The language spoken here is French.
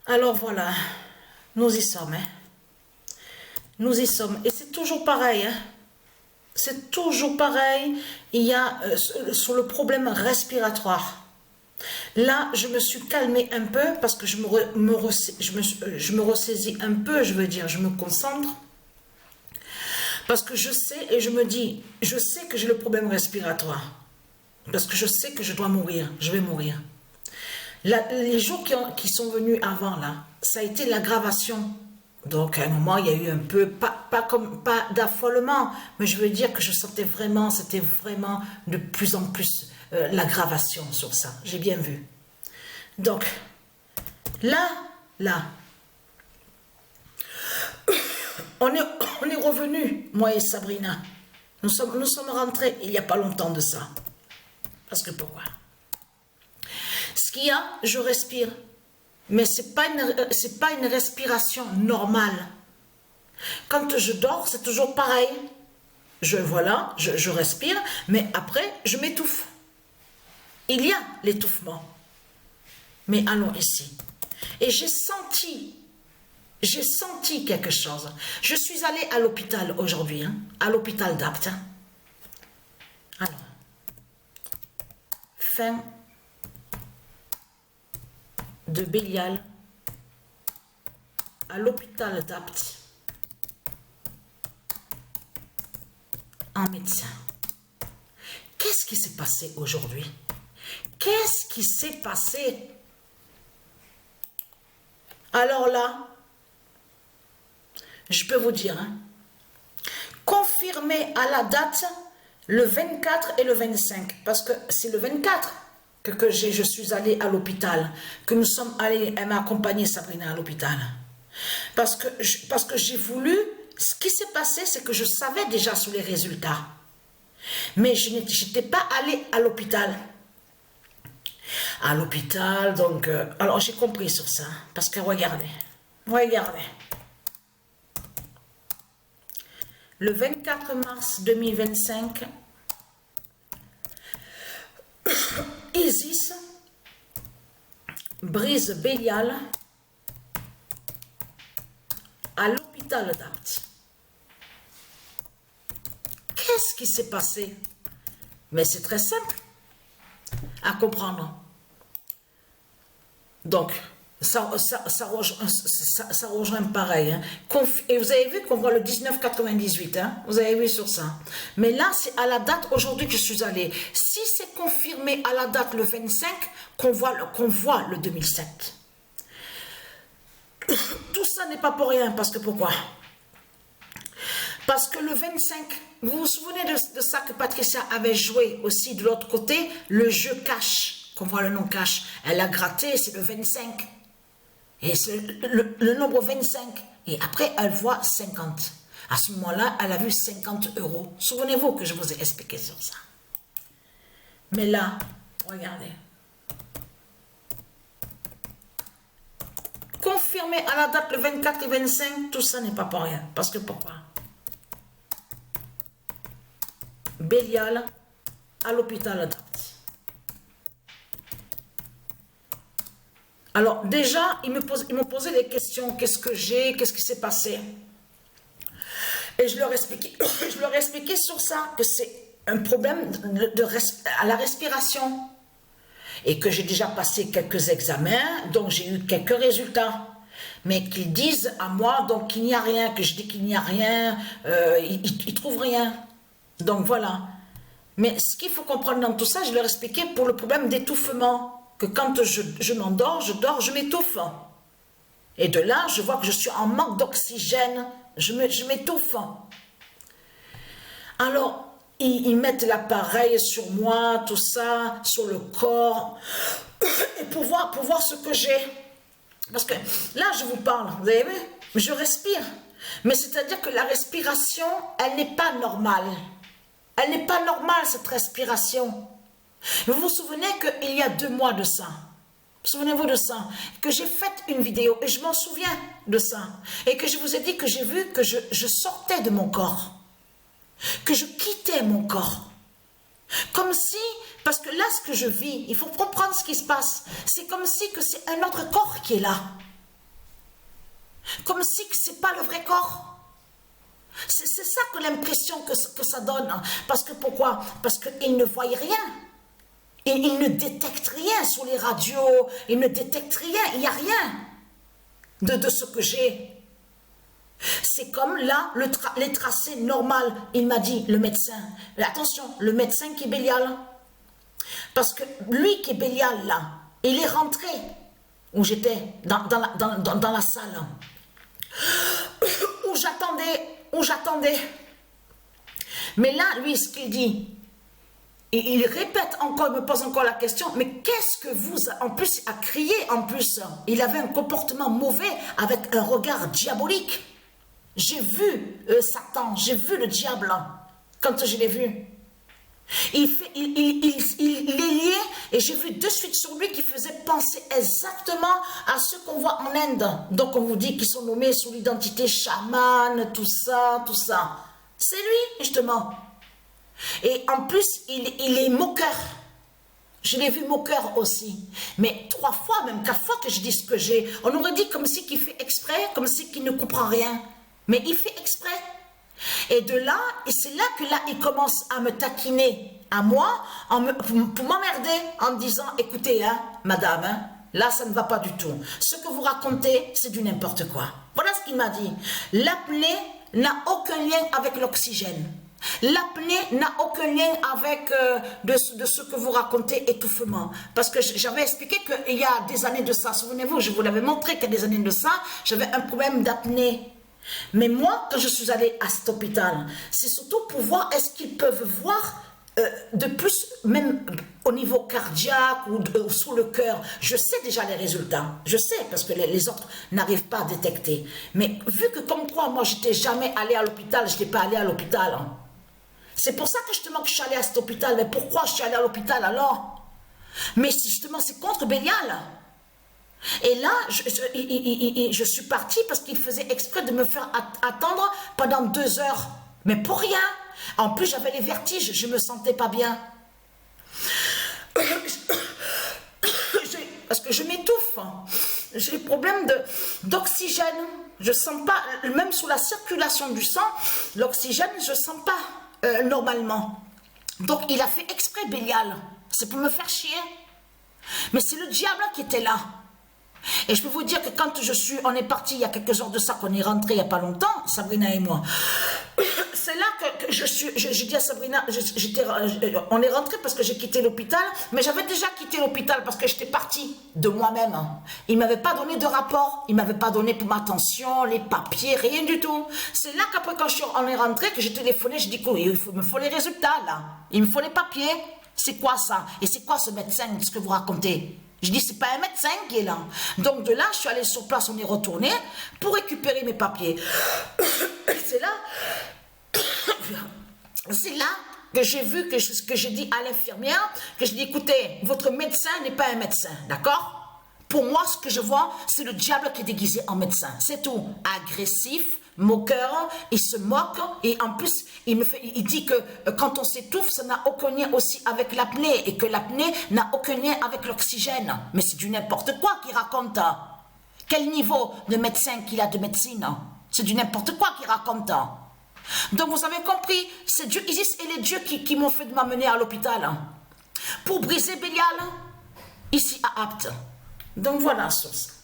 Alors voilà, nous y sommes. Hein. Nous y sommes. Et c'est toujours pareil. Hein. C'est toujours pareil. Il y a sur le problème respiratoire. Là, je me suis calmée un peu parce que je me ressaisis un peu, je veux dire, je me concentre. Parce que je sais et je me dis, je sais que j'ai le problème respiratoire. Parce que je sais que je dois mourir, je vais mourir. Les jours qui sont venus avant, là, ça a été l'aggravation. Donc, à un moment, il y a eu un peu, pas d'affolement, mais je veux dire que je sentais vraiment, c'était vraiment de plus en plus l'aggravation sur ça. J'ai bien vu. Donc, là, on est revenu, moi et Sabrina. Nous sommes rentrés il n'y a pas longtemps de ça. Parce que pourquoi? Ce qu'il y a, je respire. Mais ce n'est pas une respiration normale. Quand je dors, c'est toujours pareil. Voilà, je respire, mais après, je m'étouffe. Il y a l'étouffement. Mais allons ici. Et j'ai senti quelque chose. Je suis allée à l'hôpital aujourd'hui, hein, à l'hôpital d'Apt. Hein. Alors, fin de Bélial à l'hôpital d'Apt en médecin. Qu'est-ce qui s'est passé aujourd'hui? Qu'est-ce qui s'est passé? Alors là, je peux vous dire, hein, confirmé à la date le 24 et le 25, parce que c'est le 24 que je suis allée à l'hôpital, que nous sommes allés, elle m'a accompagné Sabrina à l'hôpital. Parce que j'ai voulu, ce qui s'est passé, c'est que je savais déjà sur les résultats. Mais je n'étais pas allée à l'hôpital. À l'hôpital, donc, alors j'ai compris sur ça, parce que regardez, le 24 mars 2025, Isis brise Bélial à l'hôpital d'Apt. Qu'est-ce qui s'est passé? Mais c'est très simple à comprendre. Donc, ça rejoint pareil. Hein. Et vous avez vu qu'on voit le 1998. Hein. Vous avez vu sur ça. Mais là, c'est à la date aujourd'hui que je suis allée. Si c'est confirmé à la date le 25, qu'on voit le 2007. Tout ça n'est pas pour rien. Parce que pourquoi? Parce que le 25, vous vous souvenez de ça que Patricia avait joué aussi de l'autre côté, le jeu cash, qu'on voit le nom cash. Elle a gratté, c'est le 25. Et c'est le nombre 25. Et après, elle voit 50. À ce moment-là, elle a vu 50 €. Souvenez-vous que je vous ai expliqué sur ça. Mais là, regardez. Confirmé à la date le 24 et 25, tout ça n'est pas pour rien. Parce que pourquoi? Bélial à l'hôpital d'Apt. Alors déjà, ils m'ont posé des questions. Qu'est-ce que j'ai? Qu'est-ce qui s'est passé? Et je leur ai expliqué sur ça, que c'est un problème à la respiration. Et que j'ai déjà passé quelques examens, donc j'ai eu quelques résultats. Mais qu'ils disent à moi, donc qu'il n'y a rien, que je dis qu'il n'y a rien, ils ne trouvent rien. Donc voilà. Mais ce qu'il faut comprendre dans tout ça, je leur ai expliqué pour le problème d'étouffement. Que quand je m'endors, je m'étouffe. Et de là, je vois que je suis en manque d'oxygène, je m'étouffe. Alors, ils mettent l'appareil sur moi, tout ça, sur le corps, et pour voir ce que j'ai. Parce que là, je vous parle, vous avez vu, je respire. Mais c'est-à-dire que la respiration, elle n'est pas normale. Elle n'est pas normale, cette respiration. Vous vous souvenez qu'il y a 2 mois de ça, souvenez-vous de ça, que j'ai fait une vidéo, et je m'en souviens de ça, et que je vous ai dit que j'ai vu que je sortais de mon corps, que je quittais mon corps. Comme si, parce que là, ce que je vis, il faut comprendre ce qui se passe, c'est comme si que c'est un autre corps qui est là. Comme si c'est pas le vrai corps. C'est ça que l'impression que ça donne. Parce que pourquoi? Parce qu'ils ne voient rien. Et ils ne détectent rien sur les radios. Ils ne détectent rien. Il n'y a rien de ce que j'ai. C'est comme là, les tracés normaux. Il m'a dit, le médecin. Mais attention, le médecin qui est Bélial. Parce que lui qui est Bélial là, il est rentré où j'étais, dans la salle. Où j'attendais. Mais là, lui, ce qu'il dit, et il répète encore, il me pose encore la question, mais qu'est-ce que vous... En plus, il a crié, en plus, il avait un comportement mauvais avec un regard diabolique. J'ai vu Satan, j'ai vu le diable, quand je l'ai vu. Il est lié, et j'ai vu de suite sur lui qui faisait penser exactement à ce qu'on voit en Inde. Donc on vous dit qu'ils sont nommés sous l'identité chaman, tout ça. C'est lui, justement. Et en plus, il est moqueur. Je l'ai vu moqueur aussi. Mais 3 fois, même 4 fois que je dis ce que j'ai. On aurait dit comme si qu'il fait exprès, comme si qu'il ne comprend rien. Mais il fait exprès. Et de là, et c'est là que là, il commence à me taquiner à moi, pour m'emmerder, en me disant, écoutez, hein, madame, hein, là, ça ne va pas du tout. Ce que vous racontez, c'est du n'importe quoi. Voilà ce qu'il m'a dit. L'apnée n'a aucun lien avec l'oxygène. L'apnée n'a aucun lien avec de ce que vous racontez, étouffement. Parce que j'avais expliqué qu'il y a des années de ça, souvenez-vous, je vous l'avais montré qu'il y a des années de ça, j'avais un problème d'apnée. Mais moi, quand je suis allée à cet hôpital, c'est surtout pour voir est-ce qu'ils peuvent voir de plus, même au niveau cardiaque ou sous le cœur. Je sais déjà les résultats, je sais, parce que les autres n'arrivent pas à détecter. Mais vu que comme quoi, moi, je n'étais jamais allée à l'hôpital, je n'étais pas allée à l'hôpital. Hein. C'est pour ça que justement que je suis allée à cet hôpital. Mais pourquoi je suis allée à l'hôpital alors? Mais justement, c'est contre Bélial. Et là, je suis partie parce qu'il faisait exprès de me faire attendre pendant 2 heures. Mais pour rien. En plus, j'avais les vertiges, je ne me sentais pas bien. Parce que je m'étouffe. J'ai des problèmes d'oxygène. Je ne sens pas, même sous la circulation du sang, l'oxygène, je ne sens pas normalement. Donc, il a fait exprès, Bélial. C'est pour me faire chier. Mais c'est le diable qui était là. Et je peux vous dire que quand on est parti il y a quelques heures de ça, qu'on est rentré il n'y a pas longtemps, Sabrina et moi, c'est là que je dis à Sabrina, on est rentré parce que j'ai quitté l'hôpital, mais j'avais déjà quitté l'hôpital parce que j'étais partie de moi-même. Il ne m'avait pas donné de rapport, il ne m'avait pas donné pour ma tension, les papiers, rien du tout. C'est là qu'après quand on est rentré, que j'ai téléphoné, je dis il me faut les résultats là, il me faut les papiers. C'est quoi ça? Et c'est quoi ce médecin, ce que vous racontez? Je dis, c'est pas un médecin qui est là. Donc de là, je suis allée sur place, on est retourné pour récupérer mes papiers. C'est là que j'ai vu, que j'ai dit à l'infirmière, que je dis, écoutez, votre médecin n'est pas un médecin, d'accord? Pour moi, ce que je vois, c'est le diable qui est déguisé en médecin. C'est tout. Agressif, moqueur, il se moque et en plus il dit que quand on s'étouffe ça n'a aucun lien aussi avec l'apnée et que l'apnée n'a aucun lien avec l'oxygène. Mais c'est du n'importe quoi qu'il raconte. Quel niveau de médecin qu'il a de médecine? C'est du n'importe quoi qu'il raconte. Donc vous avez compris, c'est Dieu Isis et les dieux qui m'ont fait de m'amener à l'hôpital pour briser Bélial ici à Apt. Donc voilà, source.